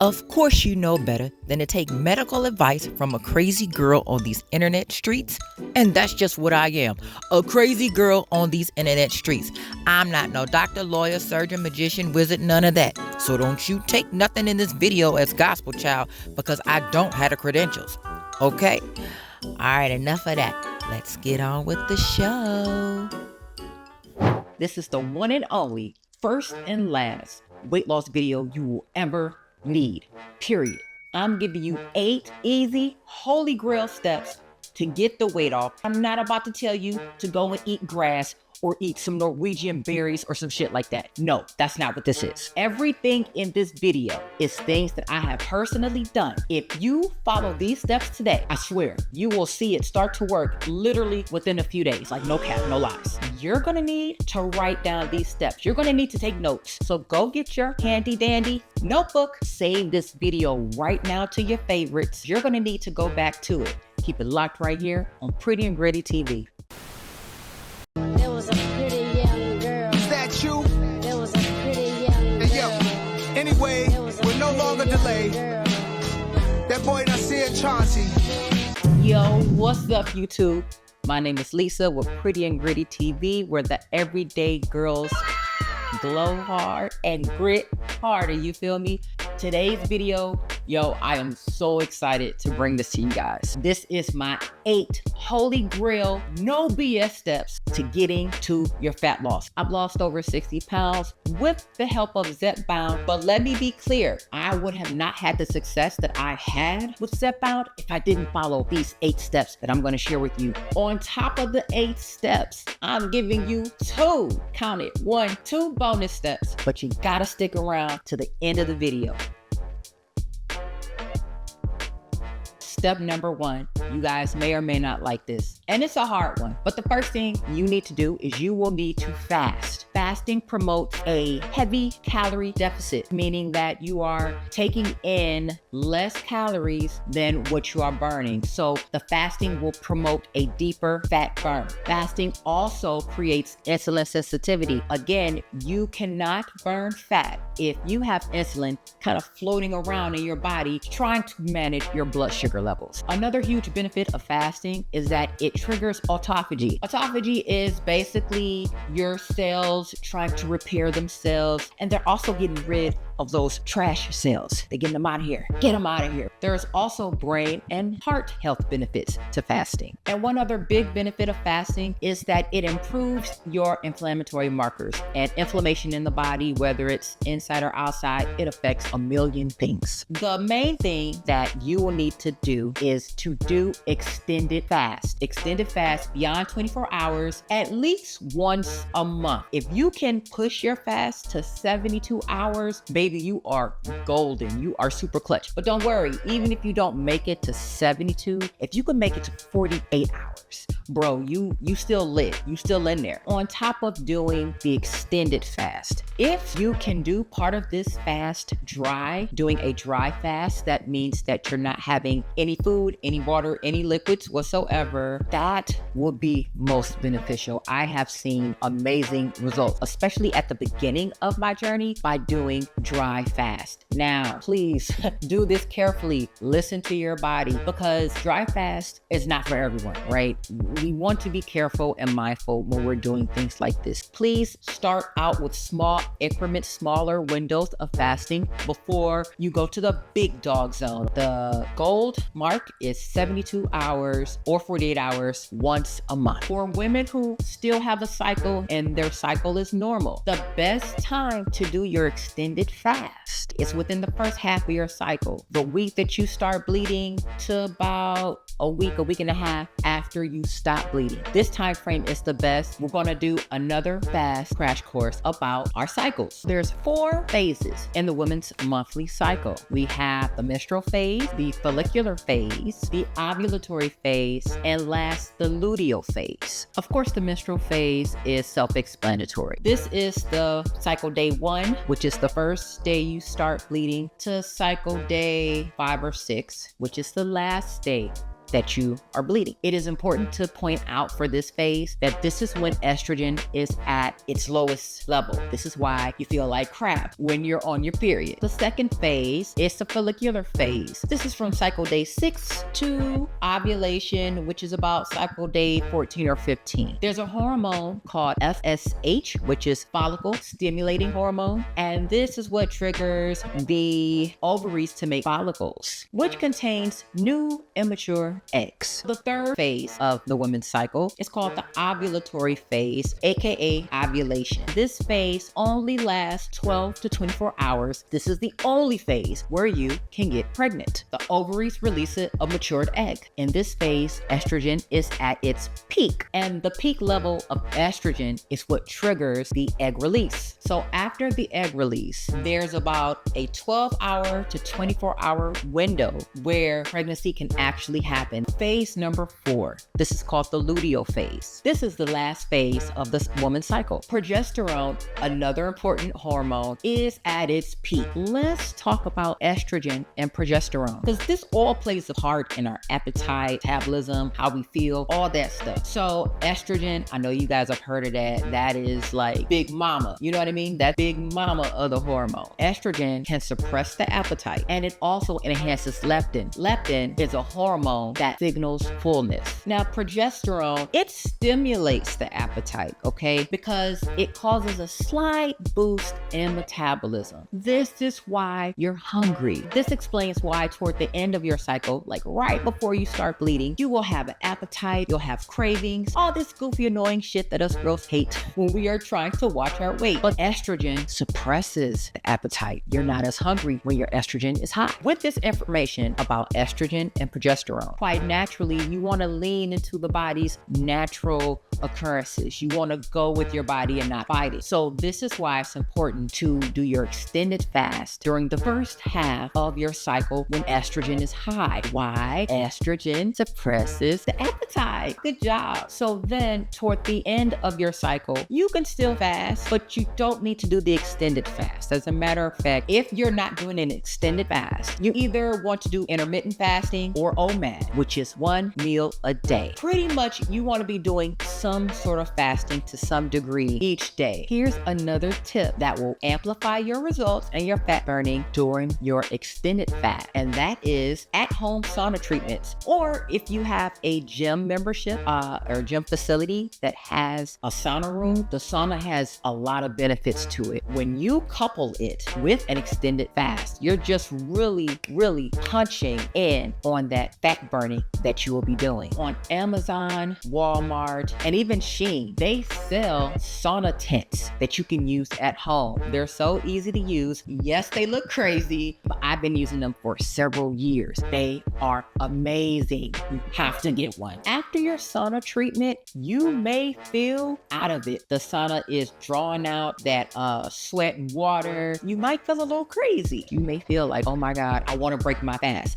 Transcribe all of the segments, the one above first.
Of course you know better than to take medical advice from a crazy girl on these internet streets. And that's just what I am, a crazy girl on these internet streets. I'm not no doctor, lawyer, surgeon, magician, wizard, none of that. So don't you take nothing in this video as gospel child because I don't have the credentials. Okay? Alright, enough of that. Let's get on with the show. This is the one and only, first and last weight loss video you will ever need, period. I'm giving you 8 easy, holy grail steps to get the weight off. I'm not about to tell you to go and eat grass or eat some Norwegian berries or some shit like that. No, that's not what this is. Everything in this video is things that I have personally done. If you follow these steps today, I swear, you will see it start to work literally within a few days. Like no cap, no lies. You're gonna need to write down these steps. You're gonna need to take notes. So go get your handy dandy notebook. Save this video right now to your favorites. You're gonna need to go back to it. Keep it locked right here on Pretty and Gritty TV. There was a pretty young girl. Is that you? There was a pretty young girl. Hey, yo. Anyway, with no longer delay, that boy I see at Chauncey. Yo, what's up, YouTube? My name is Lisa with Pretty and Gritty TV, where the everyday girls glow hard and grit harder, you feel me? Today's video, yo, I am so excited to bring this to you guys. This is my 8 holy grail, no BS steps to getting to your fat loss. I've lost over 60 pounds with the help of Zepbound, but let me be clear, I would have not had the success that I had with Zepbound if I didn't follow these 8 steps that I'm gonna share with you. On top of the 8 steps, I'm giving you 2, count it, 1, 2 bonus steps, but you gotta stick around to the end of the video. Step number 1, you guys may or may not like this, and it's a hard one, but the first thing you need to do is you will need to fast. Fasting promotes a heavy calorie deficit, meaning that you are taking in less calories than what you are burning. So the fasting will promote a deeper fat burn. Fasting also creates insulin sensitivity. Again, you cannot burn fat if you have insulin kind of floating around in your body trying to manage your blood sugar levels. Another huge benefit of fasting is that it triggers autophagy. Autophagy is basically your cells trying to repair themselves, and they're also getting rid of those trash cells. They're getting them out of here. Get them out of here. There's also brain and heart health benefits to fasting. And one other big benefit of fasting is that it improves your inflammatory markers. And inflammation in the body, whether it's inside or outside, it affects a million things. The main thing that you will need to do is to do extended fast. Extended fast beyond 24 hours, at least once a month. If you can push your fast to 72 hours, baby, you are golden. You are super clutch. But don't worry, even if you don't make it to 72, if you can make it to 48 hours, bro, you still lit. You still in there. On top of doing the extended fast, if you can do part of this fast dry, doing a dry fast, that means that you're not having any food, any water, any liquids whatsoever, that will be most beneficial. I have seen amazing results, especially at the beginning of my journey by doing dry fast. Now, please do this carefully. Listen to your body, because dry fast is not for everyone, right? We want to be careful and mindful when we're doing things like this. Please start out with small increments, smaller windows of fasting before you go to the big dog zone. The gold mark is 72 hours or 48 hours once a month. For women who still have a cycle and their cycle is normal, the best time to do your extended fast is within the first half of your cycle. The week that you start bleeding to about a week and a half after you stop bleeding. This time frame is the best. We're gonna do another fast crash course about our cycles. There's 4 phases in the women's monthly cycle. We have the menstrual phase, the follicular phase, the ovulatory phase, and last, the luteal phase. Of course, the menstrual phase is self-explanatory. This is the cycle day 1, which is the first day you start bleeding, to cycle day 5 or 6, which is the last day that you are bleeding. It is important to point out for this phase that this is when estrogen is at its lowest level. This is why you feel like crap when you're on your period. The second phase is the follicular phase. This is from cycle day 6 to ovulation, which is about cycle day 14 or 15. There's a hormone called FSH, which is follicle stimulating hormone, and this is what triggers the ovaries to make follicles, which contains new immature eggs. The third phase of the women's cycle is called the ovulatory phase, aka ovulation. This phase only lasts 12 to 24 hours. This is the only phase where you can get pregnant. The ovaries release a matured egg. In this phase, estrogen is at its peak, and the peak level of estrogen is what triggers the egg release. So after the egg release, there's about a 12-hour to 24-hour window where pregnancy can actually happen. Phase number 4. This is called the luteal phase. This is the last phase of the woman's cycle. Progesterone, another important hormone, is at its peak. Let's talk about estrogen and progesterone, because this all plays a part in our appetite, metabolism, how we feel, all that stuff. So estrogen, I know you guys have heard of that. That is like big mama. You know what I mean? That big mama of the hormone. Estrogen can suppress the appetite, and it also enhances leptin. Leptin is a hormone that signals fullness. Now, progesterone, it stimulates the appetite, okay? Because it causes a slight boost in metabolism. This is why you're hungry. This explains why toward the end of your cycle, like right before you start bleeding, you will have an appetite, you'll have cravings, all this goofy, annoying shit that us girls hate when we are trying to watch our weight. But estrogen suppresses the appetite. You're not as hungry when your estrogen is high. With this information about estrogen and progesterone, quite naturally, you want to lean into the body's natural occurrences. You want to go with your body and not fight it. So this is why it's important to do your extended fast during the first half of your cycle when estrogen is high. Why? Estrogen suppresses the appetite. Good job. So then toward the end of your cycle, you can still fast, but you don't need to do the extended fast. As a matter of fact, if you're not doing an extended fast, you either want to do intermittent fasting or OMAD, which is 1 meal a day. Pretty much you want to be doing some sort of fasting to some degree each day. Here's another tip that will amplify your results and your fat burning during your extended fast, and that is at-home sauna treatments. Or if you have a gym membership or gym facility that has a sauna room, the sauna has a lot of benefits to it. When you couple it with an extended fast, you're just really punching in on that fat burning that you will be doing. On Amazon, Walmart, and even Shein, they sell sauna tents that you can use at home. They're so easy to use. Yes, they look crazy, but I've been using them for several years. They are amazing. You have to get one. After your sauna treatment, you may feel out of it. The sauna is drawing out that sweat and water. You might feel a little crazy. You may feel like, oh my God, I want to break my fast.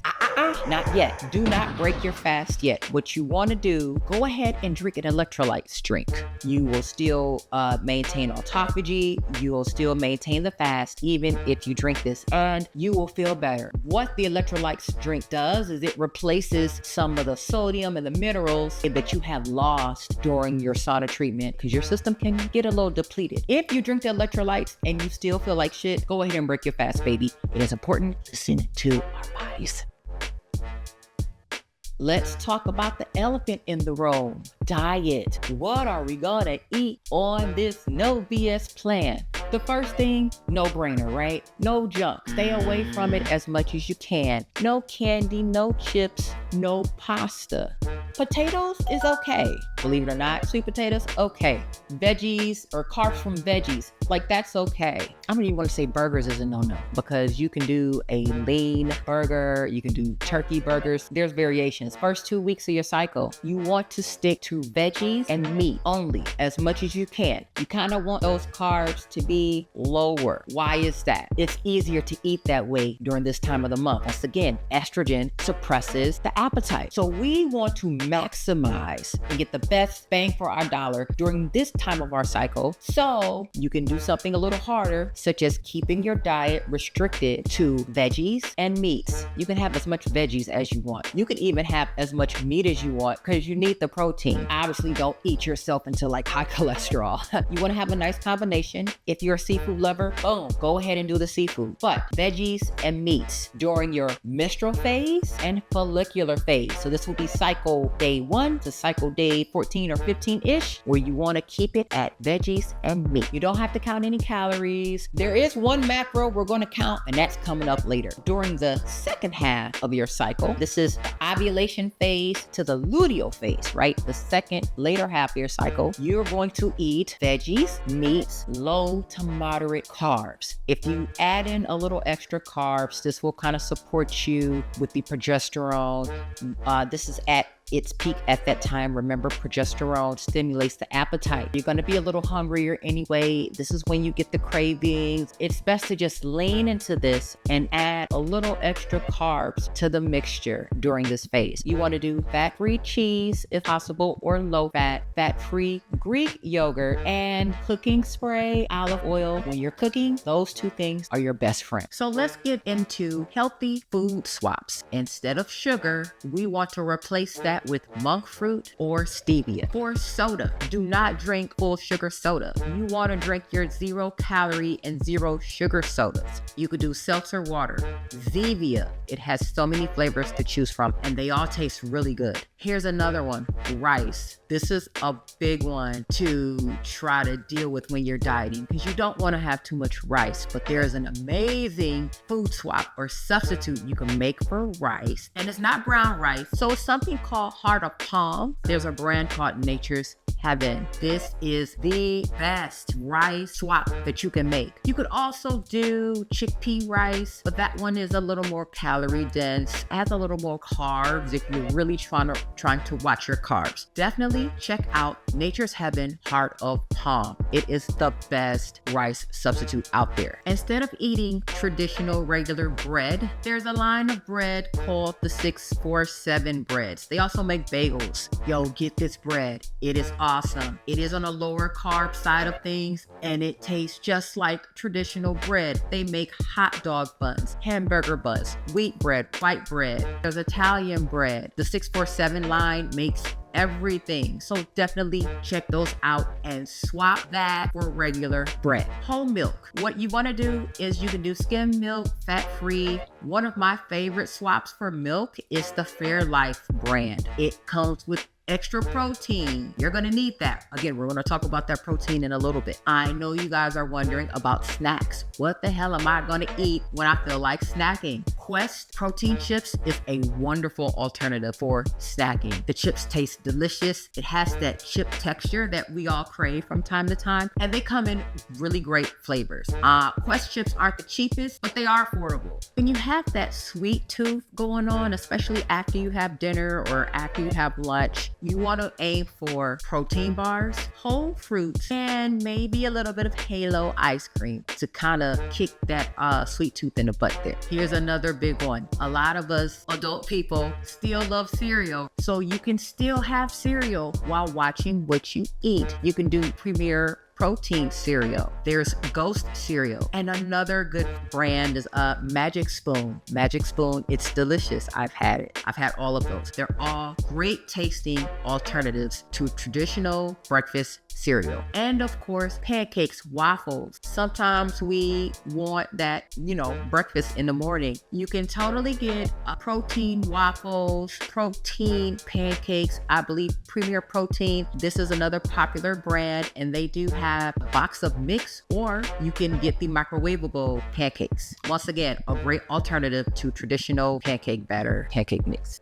Not yet. Do not break your fast yet. What you want to do, go ahead and drink an electrolytes drink. You will still maintain autophagy. You will still maintain the fast even if you drink this, and you will feel better. What the electrolytes drink does is it replaces some of the sodium and the minerals that you have lost during your sauna treatment, because your system can get a little depleted. If you drink the electrolytes and you still feel like shit, go ahead and break your fast, baby. It is important to listen to our bodies. Let's talk about the elephant in the room, diet. What are we gonna eat on this no BS plan? The first thing, no brainer, right? No junk. Stay away from it as much as you can. No candy, no chips, no pasta. Potatoes is okay. Believe it or not, sweet potatoes, okay. Veggies or carbs from veggies, like that's okay. I don't even want to say burgers is a no-no, because you can do a lean burger, you can do turkey burgers. There's variations. First 2 weeks of your cycle, you want to stick to veggies and meat only as much as you can. You kind of want those carbs to be lower. Why is that? It's easier to eat that way during this time of the month. Once again, estrogen suppresses the appetite. So we want to maximize and get the best bang for our dollar during this time of our cycle. So you can do something a little harder, such as keeping your diet restricted to veggies and meats. You can have as much veggies as you want. You can even have as much meat as you want because you need the protein. Obviously, don't eat yourself into like high cholesterol. You want to have a nice combination. If you're a seafood lover, boom, go ahead and do the seafood. But veggies and meats during your menstrual phase and follicular phase. So this will be cycle day 1 to cycle day 14 or 15-ish, where you want to keep it at veggies and meat. You don't have to count any calories. There is one macro we're going to count, and that's coming up later. During the second half of your cycle, this is the ovulation phase to the luteal phase, right? The second, later half of your cycle, you're going to eat veggies, meats, low to moderate carbs. If you add in a little extra carbs, this will kind of support you with the progesterone. This is at its peak at that time. Remember, progesterone stimulates the appetite. You're going to be a little hungrier anyway. This is when you get the cravings. It's best to just lean into this and add a little extra carbs to the mixture during this phase. You want to do fat-free cheese if possible, or low-fat, fat-free Greek yogurt, and cooking spray, olive oil. When you're cooking, those two things are your best friend. So let's get into healthy food swaps. Instead of sugar, we want to replace that with monk fruit or stevia. For soda, do not drink full sugar soda. You want to drink your 0 calorie and 0 sugar sodas. You could do seltzer water, Zevia. It has so many flavors to choose from, and they all taste really good. Here's another one, rice. This is a big one to try to deal with when you're dieting, because you don't want to have too much rice, but there's an amazing food swap or substitute you can make for rice, and it's not brown rice. So it's something called Heart of Palm. There's a brand called Nature's Heaven. This is the best rice swap that you can make. You could also do chickpea rice, but that one is a little more calorie dense, adds a little more carbs if you're really trying to watch your carbs. Definitely check out Nature's Heaven Heart of Palm. It is the best rice substitute out there. Instead of eating traditional regular bread, there's a line of bread called the 647 breads. They also make bagels. Yo, get this bread. It is awesome. It is on a lower carb side of things, and it tastes just like traditional bread. They make hot dog buns, hamburger buns, wheat bread, white bread. There's Italian bread. The 647 line makes everything. So definitely check those out and swap that for regular bread. Whole milk. What you want to do is you can do skim milk, fat-free. One of my favorite swaps for milk is the Fairlife brand. It comes with extra protein. You're going to need that. Again, we're going to talk about that protein in a little bit. I know you guys are wondering about snacks. What the hell am I going to eat when I feel like snacking? Quest protein chips is a wonderful alternative for snacking. The chips taste delicious. It has that chip texture that we all crave from time to time, and they come in really great flavors. Quest chips aren't the cheapest, but they are affordable. When you have that sweet tooth going on, especially after you have dinner or after you have lunch, you want to aim for protein bars, whole fruits, and maybe a little bit of Halo ice cream to kind of kick that sweet tooth in the butt there. Here's another big one. A lot of us adult people still love cereal, so you can still have cereal while watching what you eat. You can do Premier protein cereal. There's Ghost cereal, and another good brand is Magic Spoon. Magic Spoon, it's delicious. I've had it. I've had all of those. They're all great tasting alternatives to traditional breakfast cereal. And of course, pancakes, waffles. Sometimes we want that, breakfast in the morning. You can totally get protein waffles, protein pancakes. I believe Premier Protein. This is another popular brand, and they do have a box of mix, or you can get the microwavable pancakes. Once again, a great alternative to traditional pancake batter, pancake mix.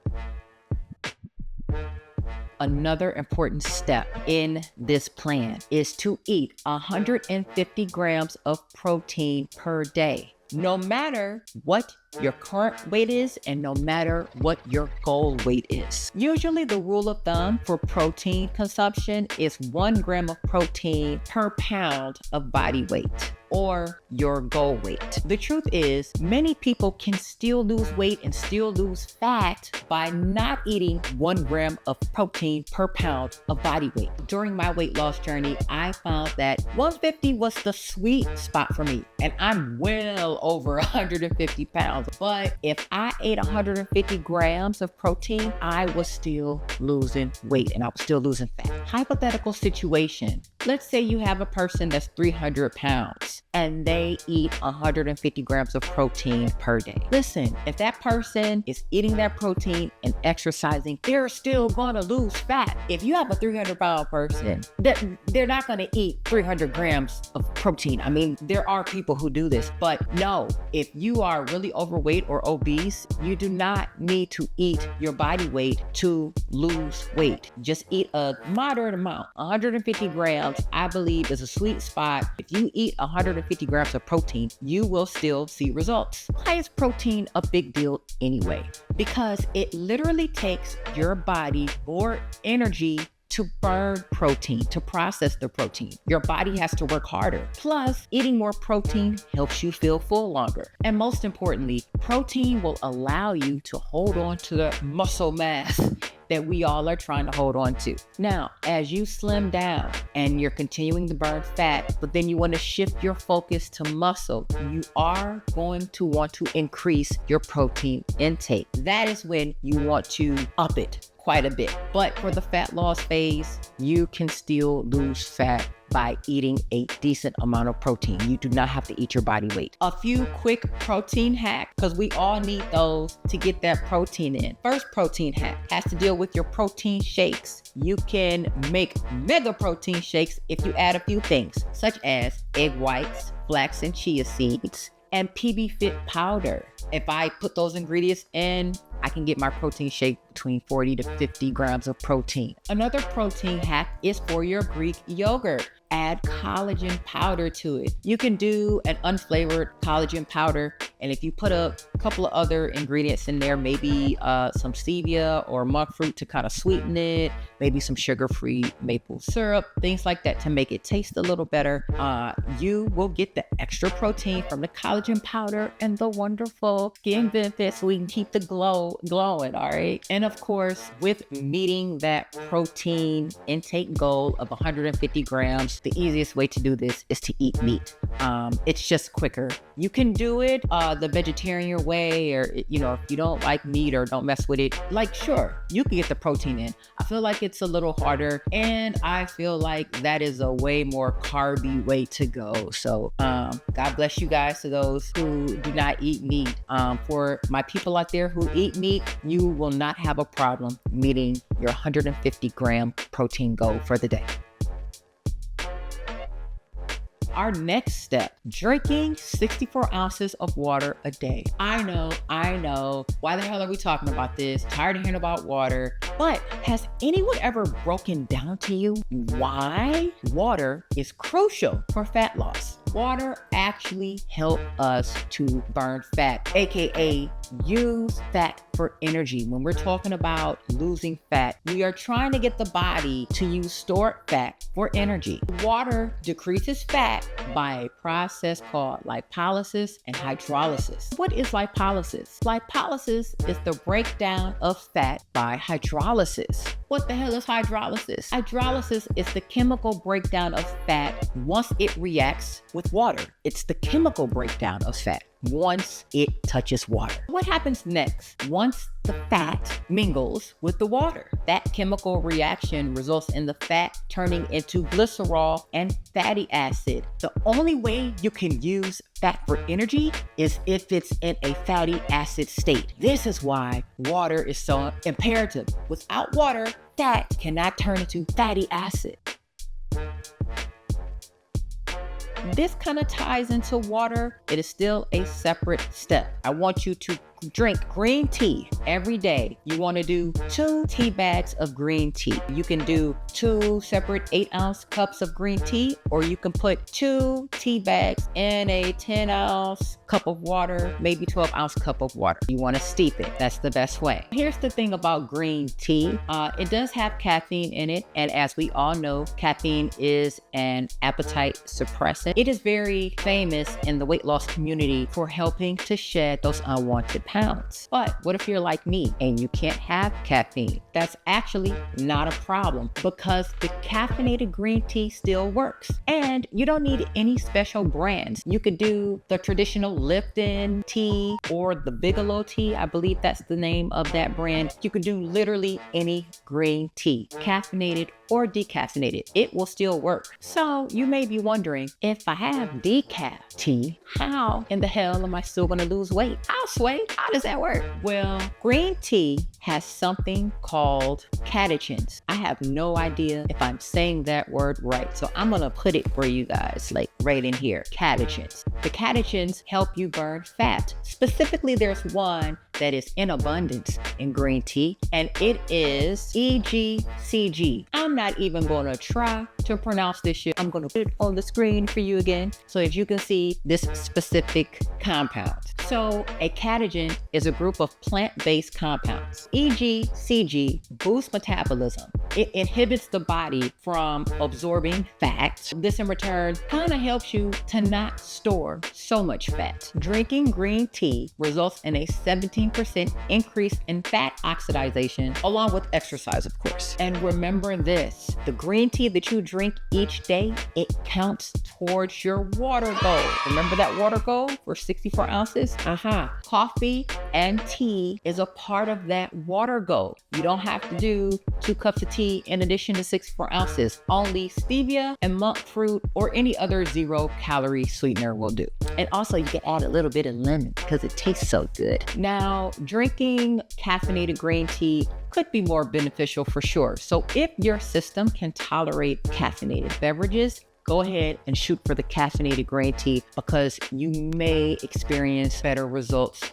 Another important step in this plan is to eat 150 grams of protein per day. No matter what your current weight is and no matter what your goal weight is. Usually the rule of thumb for protein consumption is 1 gram of protein per pound of body weight, or your goal weight. The truth is, many people can still lose weight and still lose fat by not eating 1 gram of protein per pound of body weight. During my weight loss journey, I found that 150 was the sweet spot for me, and I'm well over 150 pounds. But if I ate 150 grams of protein, I was still losing weight and I was still losing fat. Hypothetical situation. Let's say you have a person that's 300 pounds and they eat 150 grams of protein per day. Listen, if that person is eating that protein and exercising, they're still gonna lose fat. If you have a 300-pound person, they're not gonna eat 300 grams of protein. I mean, there are people who do this, but no, if you are really overweight or obese, you do not need to eat your body weight to lose weight. Just eat a moderate amount. 150 grams, I believe, is a sweet spot. If you eat 150 grams of protein, you will still see results. Why is protein a big deal anyway? Because it literally takes your body more energy to burn protein, to process the protein. Your body has to work harder. Plus, eating more protein helps you feel full longer. And most importantly, protein will allow you to hold on to the muscle mass that we all are trying to hold on to. Now, as you slim down and you're continuing to burn fat, but then you want to shift your focus to muscle, you are going to want to increase your protein intake. That is when you want to up it quite a bit. But for the fat loss phase, you can still lose fat by eating a decent amount of protein. You do not have to eat your body weight. A few quick protein hacks, because we all need those to get that protein in. First protein hack has to deal with your protein shakes. You can make mega protein shakes if you add a few things, such as egg whites, flax and chia seeds, and PB Fit powder. If I put those ingredients in, I can get my protein shake between 40 to 50 grams of protein. Another protein hack is for your Greek yogurt. Add collagen powder to it. You can do an unflavored collagen powder, and if you put a couple of other ingredients in there, maybe some stevia or monk fruit to kind of sweeten it, maybe some sugar-free maple syrup, things like that to make it taste a little better, you will get the extra protein from the collagen powder and the wonderful skin benefits so we can keep the glow glowing, all right? And of course, with meeting that protein intake goal of 150 grams, the easiest way to do this is to eat meat. It's just quicker. You can do it the vegetarian way, or if you don't like meat or don't mess with it, like sure, you can get the protein in. I feel like it's a little harder, and I feel like that is a way more carby way to go. So God bless you guys to those who do not eat meat. For my people out there who eat meat, you will not have a problem meeting your 150 gram protein goal for the day. Our next step, drinking 64 ounces of water a day. I know. Why the hell are we talking about this? Tired of hearing about water. But has anyone ever broken down to you why water is crucial for fat loss? Water actually helps us to burn fat, aka use fat for energy. When we're talking about losing fat, we are trying to get the body to use stored fat for energy. Water decreases fat by a process called lipolysis and hydrolysis. What is lipolysis? Lipolysis is the breakdown of fat by hydrolysis. What the hell is hydrolysis? Hydrolysis is the chemical breakdown of fat once it reacts with water. It's the chemical breakdown of fat once it touches water. What happens next? Once the fat mingles with the water, that chemical reaction results in the fat turning into glycerol and fatty acid. The only way you can use fat for energy is if it's in a fatty acid state. This is why water is so imperative. Without water, fat cannot turn into fatty acid. This kind of ties into water. It is still a separate step. I want you to drink green tea every day. You want to do 2 tea bags of green tea. You can do 2 separate 8-ounce cups of green tea, or you can put 2 tea bags in a 10-ounce cup of water, maybe 12-ounce cup of water. You want to steep it. That's the best way. Here's the thing about green tea. It does have caffeine in it, and as we all know, caffeine is an appetite suppressant. It is very famous in the weight loss community for helping to shed those unwanted pounds. But what if you're like me and you can't have caffeine? That's actually not a problem, because the caffeinated green tea still works. And you don't need any special brands. You could do the traditional Lipton tea or the Bigelow tea. I believe that's the name of that brand. You could do literally any green tea, caffeinated or decaffeinated. It will still work. So you may be wondering, if I have decaf tea, how in the hell am I still gonna lose weight? How, Sway? How does that work? Well, green tea has something called catechins. I have no idea if I'm saying that word right, so I'm gonna put it for you guys, like right in here, catechins. The catechins help you burn fat. Specifically, there's one that is in abundance in green tea, and it is EGCG. I'm not even gonna try to pronounce this shit. I'm gonna put it on the screen for you again so that you can see this specific compound. So a catechin is a group of plant-based compounds. EGCG boosts metabolism. It inhibits the body from absorbing fat. This in return kind of helps you to not store so much fat. Drinking green tea results in a 17% increase in fat oxidation, along with exercise, of course. And remember this, the green tea that you drink each day, it counts towards your water goal. Remember that water goal for 64 ounces? Coffee and tea is a part of that water goal. You don't have to do 2 cups of tea in addition to 64 ounces. Only stevia and monk fruit or any other 0-calorie sweetener will do. And also you can add a little bit of lemon because it tastes so good. Now, drinking caffeinated green tea could be more beneficial for sure. So if your system can tolerate caffeinated beverages, go ahead and shoot for the caffeinated green tea, because you may experience better results.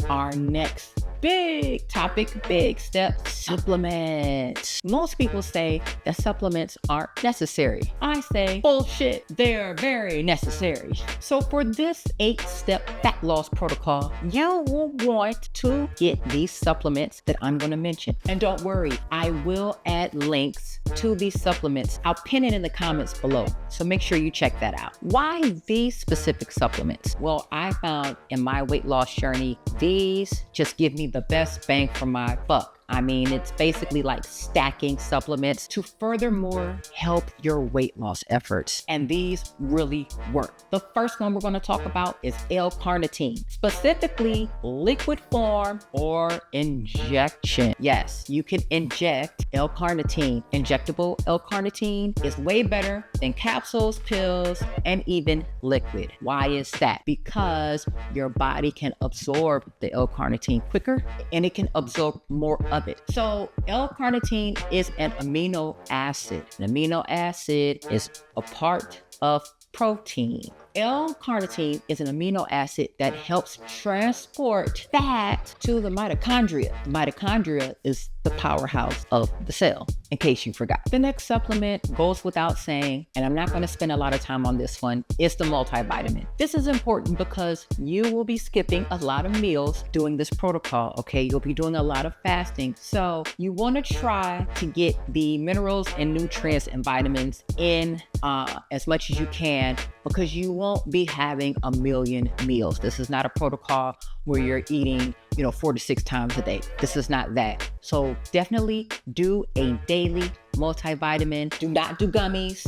Our next big topic, big step, supplements. Most people say that supplements aren't necessary. I say bullshit, they're very necessary. So for this 8-step fat loss protocol, you will want to get these supplements that I'm gonna mention. And don't worry, I will add links to these supplements. I'll pin it in the comments below, so make sure you check that out. Why these specific supplements? Well, I found in my weight loss journey, these just give me the best bang for my buck. I mean, it's basically like stacking supplements to furthermore help your weight loss efforts. And these really work. The first one we're going to talk about is L-carnitine, specifically liquid form or injection. Yes, you can inject L-carnitine. Injectable L-carnitine is way better than capsules, pills, and even liquid. Why is that? Because your body can absorb the L-carnitine quicker and it can absorb more of it. So L-carnitine is an amino acid. An amino acid is a part of protein. L-carnitine is an amino acid that helps transport fat to the mitochondria. Mitochondria is the powerhouse of the cell, in case you forgot. The next supplement goes without saying, and I'm not going to spend a lot of time on this one, is the multivitamin. This is important because you will be skipping a lot of meals doing this protocol, okay? You'll be doing a lot of fasting. So you want to try to get the minerals and nutrients and vitamins in as much as you can, because you won't be having a million meals. This is not a protocol where you're eating, 4 to 6 times a day. This is not that. So definitely do a daily multivitamin. Do not do gummies.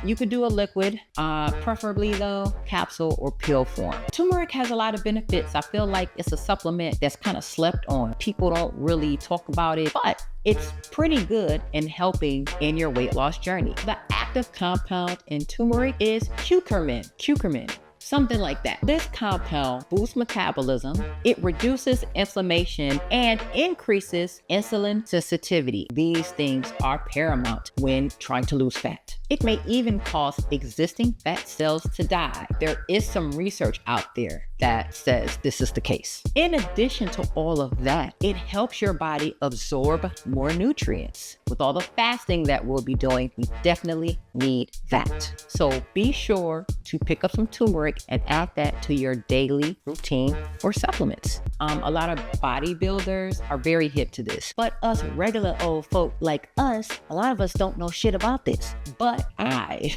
You could do a liquid, preferably though, capsule or pill form. Turmeric has a lot of benefits. I feel like it's a supplement that's kind of slept on. People don't really talk about it, but it's pretty good in helping in your weight loss journey. The active compound in turmeric is curcumin. Something like that. This compound boosts metabolism, it reduces inflammation, and increases insulin sensitivity. These things are paramount when trying to lose fat. It may even cause existing fat cells to die. There is some research out there that says this is the case. In addition to all of that, it helps your body absorb more nutrients. With all the fasting that we'll be doing, we definitely need that. So be sure to pick up some turmeric and add that to your daily routine or supplements. A lot of bodybuilders are very hip to this, but us regular old folk like us, a lot of us don't know shit about this. But I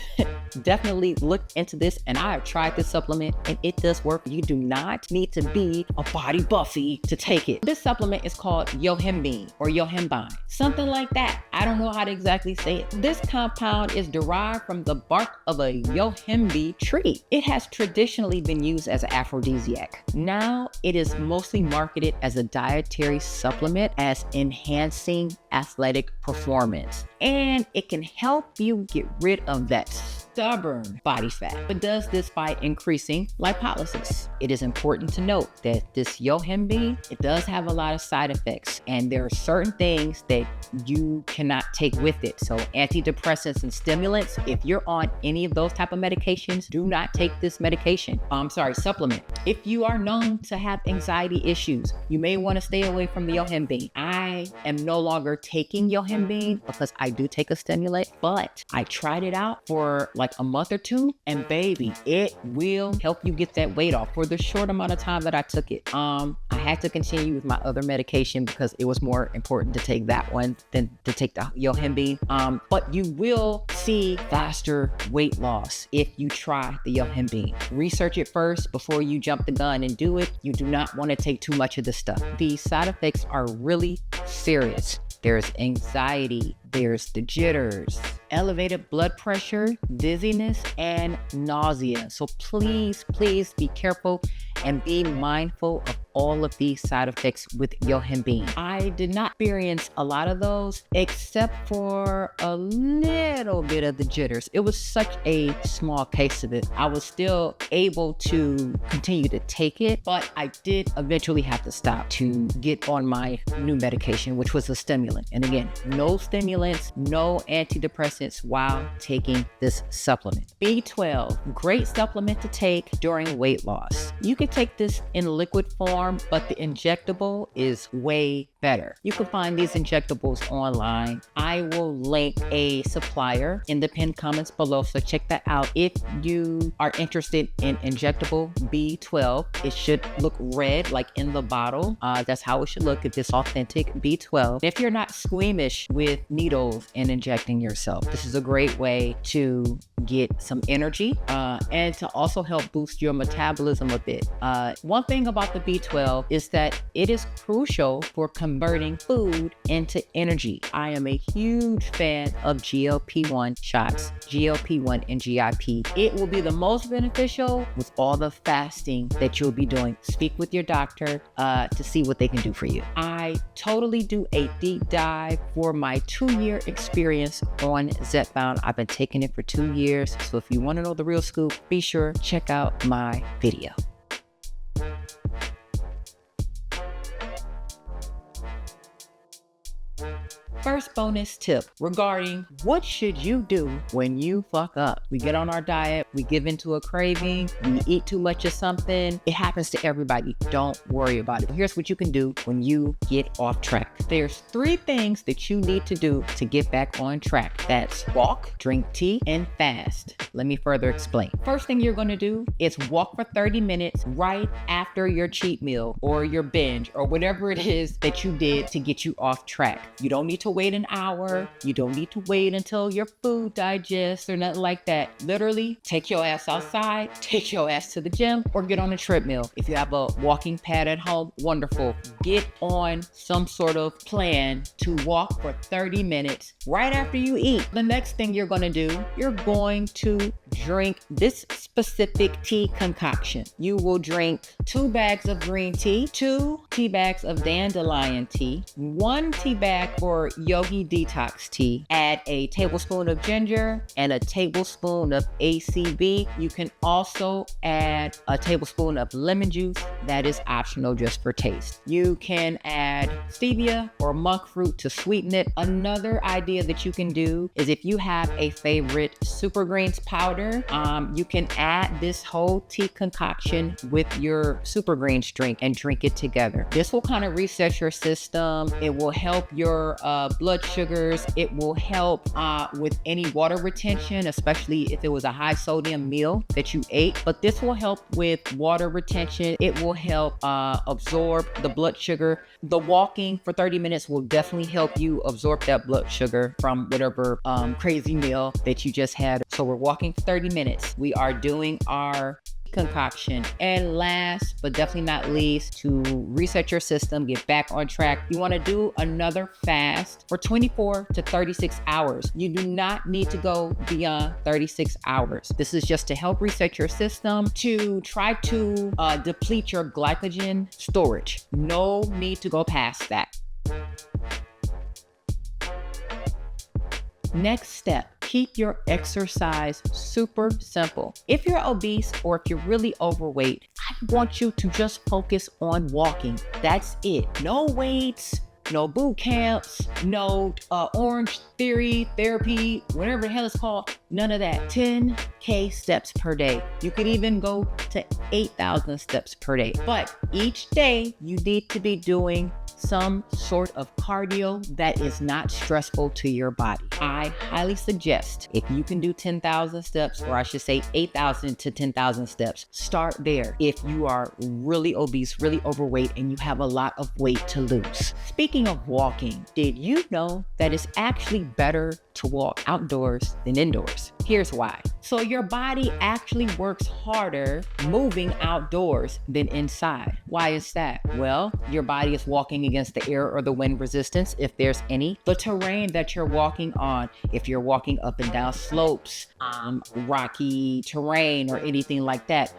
definitely looked into this and I have tried this supplement and it does work. You do not need to be a body buffy to take it. This supplement is called yohimbine or yohimbine, something like that. I don't know how to exactly say it. This compound is derived from the bark of a yohimbe tree. It has traditionally been used as an aphrodisiac. Now it is mostly marketed as a dietary supplement as enhancing athletic performance. And it can help you get rid of that stubborn body fat, but does this by increasing lipolysis. It is important to note that this yohimbine, it does have a lot of side effects, and there are certain things that you cannot take with it. So antidepressants and stimulants, if you're on any of those type of medications, do not take this supplement. If you are known to have anxiety issues, you may want to stay away from the yohimbine. I am no longer taking yohimbine because I do take a stimulant, but I tried it out for like a month or two, and baby, it will help you get that weight off for the short amount of time that I took it. I had to continue with my other medication because it was more important to take that one than to take the yohimbine. But you will see faster weight loss if you try the yohimbine. Research it first before you jump the gun and do it. You do not want to take too much of this stuff. The side effects are really serious. There's anxiety, there's the jitters, elevated blood pressure, dizziness, and nausea. So please be careful and be mindful of all of these side effects with yohimbine. I did not experience a lot of those except for a little bit of the jitters. It was such a small case of it. I was still able to continue to take it, but I did eventually have to stop to get on my new medication, which was a stimulant. And again, no stimulants, no antidepressants while taking this supplement. B12, great supplement to take during weight loss. You can take this in liquid form, but the injectable is way better. You can find these injectables online. I will link a supplier in the pinned comments below, so check that out. If you are interested in injectable B12, it should look red like in the bottle. That's how it should look if it's authentic B12. If you're not squeamish with needles and injecting yourself, this is a great way to get some energy and to also help boost your metabolism a bit. One thing about the B12 is that it is crucial for converting food into energy. I am a huge fan of GLP-1 shots, GLP-1 and GIP. It will be the most beneficial with all the fasting that you'll be doing. Speak with your doctor to see what they can do for you. I totally do a deep dive for my 2-year experience on Zepbound. I've been taking it for 2 years. So if you want to know the real scoop, be sure to check out my video. First bonus tip regarding what should you do when you fuck up. We get on our diet, we give into a craving, we eat too much of something. It happens to everybody. Don't worry about it. Here's what you can do when you get off track. There's 3 things that you need to do to get back on track. That's walk, drink tea, and fast. Let me further explain. First thing you're going to do is walk for 30 minutes right after your cheat meal or your binge or whatever it is that you did to get you off track. You don't need to wait an hour. You don't need to wait until your food digests or nothing like that. Literally, take your ass outside, take your ass to the gym, or get on a treadmill. If you have a walking pad at home, wonderful. Get on some sort of plan to walk for 30 minutes right after you eat. The next thing you're going to do, you're going to drink this specific tea concoction. You will drink 2 bags of green tea, 2 tea bags of dandelion tea, 1 tea bag for Yogi Detox Tea. Add a tablespoon of ginger and a tablespoon of ACV. You can also add a tablespoon of lemon juice. That is optional just for taste. You can add stevia or monk fruit to sweeten it. Another idea that you can do is if you have a favorite super greens powder, you can add this whole tea concoction with your super greens drink and drink it together. This will kind of reset your system. It will help your blood sugars. It will help with any water retention, especially if it was a high sodium meal that you ate. But this will help with water retention. It will help absorb the blood sugar. The walking for 30 minutes will definitely help you absorb that blood sugar from whatever crazy meal that you just had. So we're walking for 30 minutes. We are doing our concoction. And last but definitely not least, to reset your system, get back on track, you want to do another fast for 24 to 36 hours. You do not need to go beyond 36 hours. This is just to help reset your system, to try to deplete your glycogen storage. No need to go past that. Next step, keep your exercise super simple. If you're obese or if you're really overweight, I want you to just focus on walking. That's it. No weights, no boot camps, no Orange Therapy, whatever the hell it's called. None of that. 10K steps per day. You could even go to 8,000 steps per day. But each day you need to be doing some sort of cardio that is not stressful to your body. I highly suggest if you can do 10,000 steps, or I should say 8,000 to 10,000 steps, start there. If you are really obese, really overweight, and you have a lot of weight to lose. Speaking of walking, did you know that it's actually better to walk outdoors than indoors? Here's why. So your body actually works harder moving outdoors than inside. Why is that? Well, your body is walking against the air or the wind resistance, if there's any. The terrain that you're walking on, if you're walking up and down slopes, rocky terrain or anything like that,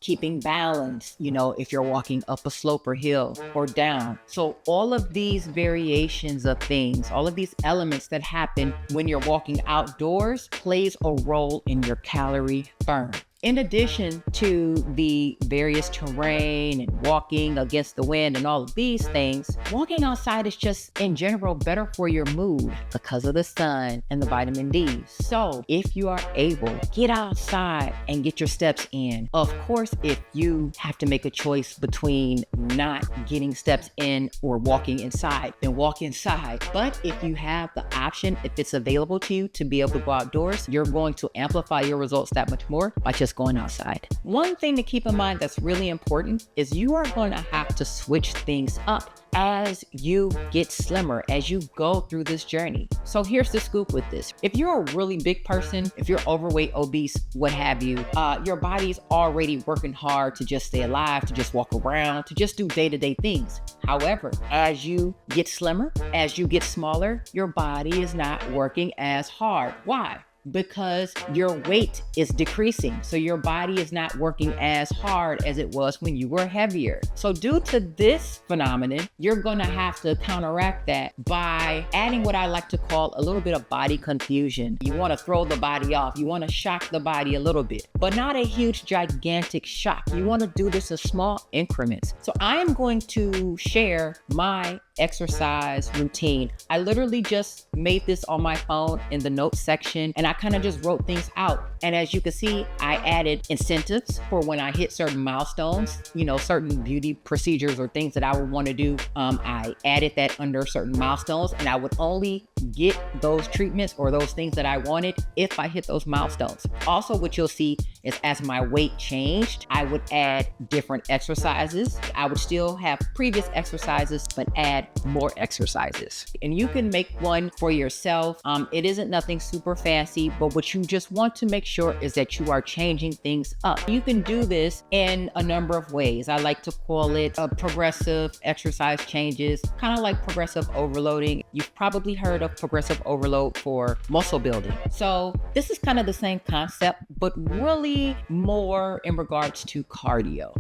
keeping balance, if you're walking up a slope or hill or down. So all of these variations of things, all of these elements that happen when you're walking outdoors plays a role in your calorie burn. In addition to the various terrain and walking against the wind and all of these things, walking outside is just in general better for your mood because of the sun and the vitamin D. So if you are able, get outside and get your steps in. Of course, if you have to make a choice between not getting steps in or walking inside, then walk inside. But if you have the option, if it's available to you to be able to go outdoors, you're going to amplify your results that much more by just going outside. One thing to keep in mind that's really important is you are going to have to switch things up as you get slimmer, as you go through this journey. So here's the scoop with this. If you're a really big person, if you're overweight, obese, what have you, your body's already working hard to just stay alive, to just walk around, to just do day-to-day things. However, as you get slimmer, as you get smaller, your body is not working as hard. Why? Because your weight is decreasing. So your body is not working as hard as it was when you were heavier. So due to this phenomenon, you're gonna have to counteract that by adding what I like to call a little bit of body confusion. You wanna throw the body off. You wanna shock the body a little bit, but not a huge, gigantic shock. You wanna do this in small increments. So I am going to share my exercise routine. I literally just made this on my phone in the notes section, and I kind of just wrote things out. And as you can see, I added incentives for when I hit certain milestones, certain beauty procedures or things that I would want to do. I added that under certain milestones, and I would only get those treatments or those things that I wanted if I hit those milestones. Also, what you'll see is as my weight changed, I would add different exercises. I would still have previous exercises, but add more exercises. And you can make one for yourself. It isn't nothing super fancy, but what you just want to make sure is that you are changing things up. You can do this in a number of ways. I like to call it progressive exercise changes, kind of like progressive overloading. You've probably heard of progressive overload for muscle building. So this is kind of the same concept, but really more in regards to cardio.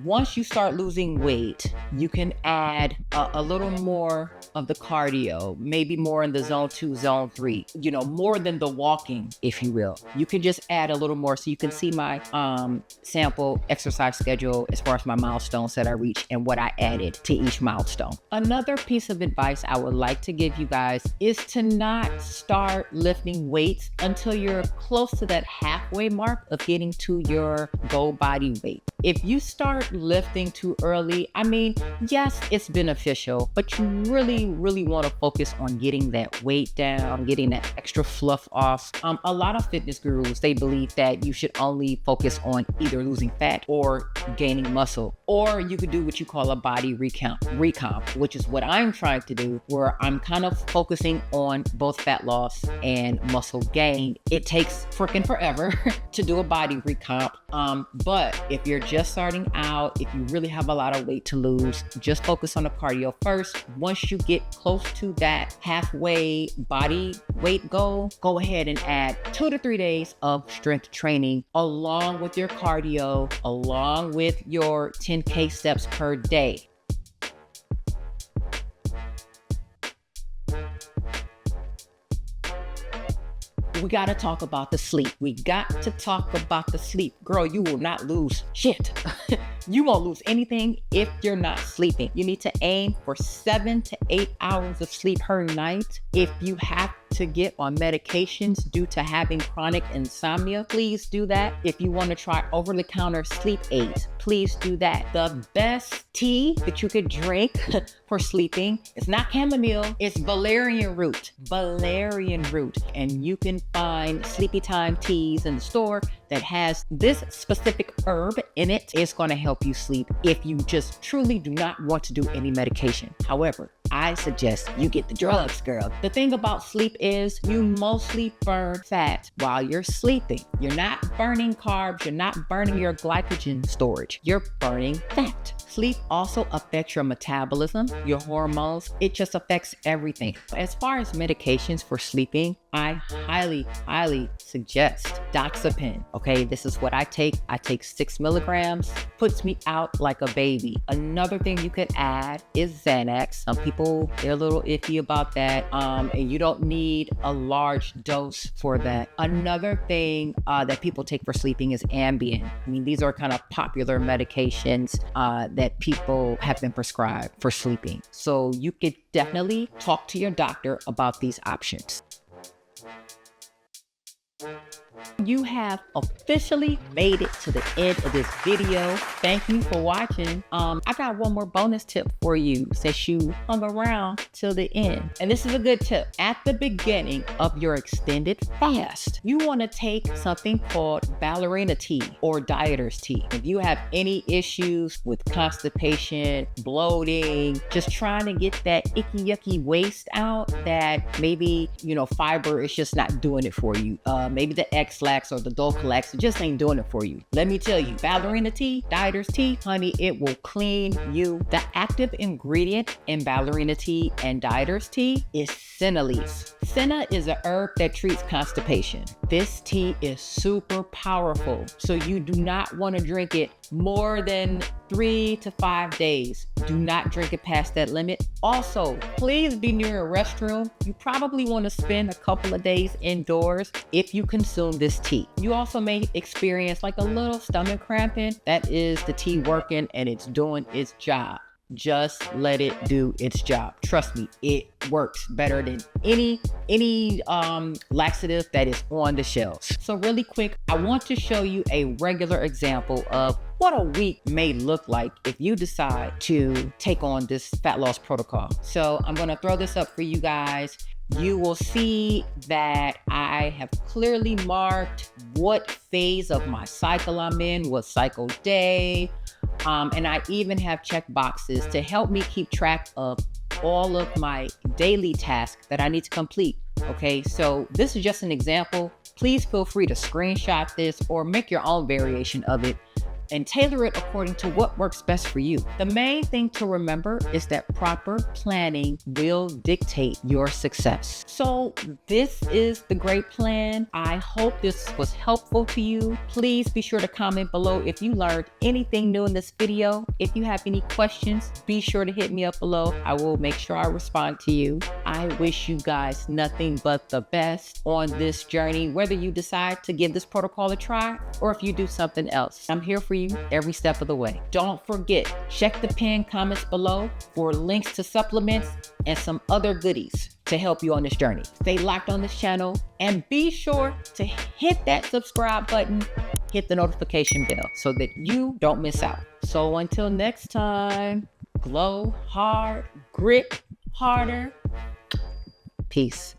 Once you start losing weight, you can add a little more of the cardio, maybe more in the zone 2, zone 3, more than the walking, if you will. You can just add a little more. So you can see my sample exercise schedule as far as my milestones that I reach and what I added to each milestone. Another piece of advice I would like to give you guys is to not start lifting weights until you're close to that halfway mark of getting to your goal body weight. If you start lifting too early, yes, it's beneficial, but you really want to focus on getting that weight down, getting that extra fluff off. A lot of fitness gurus, they believe that you should only focus on either losing fat or gaining muscle, or you could do what you call a body recomp, which is what I'm trying to do, where I'm kind of focusing on both fat loss and muscle gain. It takes freaking forever to do a body recomp. But if you're just starting out, if you really have a lot of weight to lose, just focus on the cardio first. Once you get close to that halfway body weight goal, go ahead and add 2 to 3 days of strength training along with your cardio, along with your 10K steps per day. We got to talk about the sleep. We got to talk about the sleep. Girl, you will not lose shit. You won't lose anything if you're not sleeping. You need to aim for 7 to 8 hours of sleep per night. If you have to get on medications due to having chronic insomnia, please do that. If you want to try over-the-counter sleep aids, please do that. The best tea that you could drink for sleeping, it's not chamomile, it's valerian root. Valerian root. And you can find sleepy time teas in the store that has this specific herb in it. It's going to help you sleep if you just truly do not want to do any medication. However, I suggest you get the drugs, girl. The thing about sleep is you mostly burn fat while you're sleeping. You're not burning carbs. You're not burning your glycogen storage. You're burning fat. Sleep also affects your metabolism, your hormones. It just affects everything. As far as medications for sleeping, I highly suggest Doxepin. Okay, this is what I take. I take 6 milligrams, puts me out like a baby. Another thing you could add is Xanax. Some people, they're a little iffy about that. And you don't need a large dose for that. Another thing that people take for sleeping is Ambien. These are kind of popular medications that people have been prescribed for sleeping. So you could definitely talk to your doctor about these options. You have officially made it to the end of this video. Thank you for watching. I got one more bonus tip for you since you hung around till the end. And this is a good tip. At the beginning of your extended fast, you want to take something called ballerina tea or dieter's tea. If you have any issues with constipation, bloating, just trying to get that icky yucky waste out, that maybe, fiber is just not doing it for you. Maybe the X-Lax or the Dulcolax just ain't doing it for you. Let me tell you, ballerina tea, dieter's tea, honey, it will clean you. The active ingredient in ballerina tea and dieter's tea is senna leaves. Senna is a herb that treats constipation. This tea is super powerful, so you do not want to drink it more than 3 to 5 days. Do not drink it past that limit. Also, please be near a restroom. You probably want to spend a couple of days indoors if you consume this tea. You also may experience like a little stomach cramping. That is the tea working and it's doing its job. Just let it do its job. Trust me, it works better than any laxative that is on the shelves. So really quick, I want to show you a regular example of what a week may look like if you decide to take on this fat loss protocol. So I'm going to throw this up for you guys. You will see that I have clearly marked what phase of my cycle I'm in, what cycle day, and I even have checkboxes to help me keep track of all of my daily tasks that I need to complete. Okay, so this is just an example. Please feel free to screenshot this or make your own variation of it. and tailor it according to what works best for you. The main thing to remember is that proper planning will dictate your success. So this is the great plan. I hope this was helpful to you. Please be sure to comment below if you learned anything new in this video. If you have any questions, be sure to hit me up below. I will make sure I respond to you. I wish you guys nothing but the best on this journey, whether you decide to give this protocol a try or if you do something else. I'm here for you every step of the way. Don't forget, check the pinned comments below for links to supplements and some other goodies to help you on this journey. Stay locked on this channel and be sure to hit that subscribe button, hit the notification bell so that you don't miss out. So until next time, glow hard, grit harder. Peace.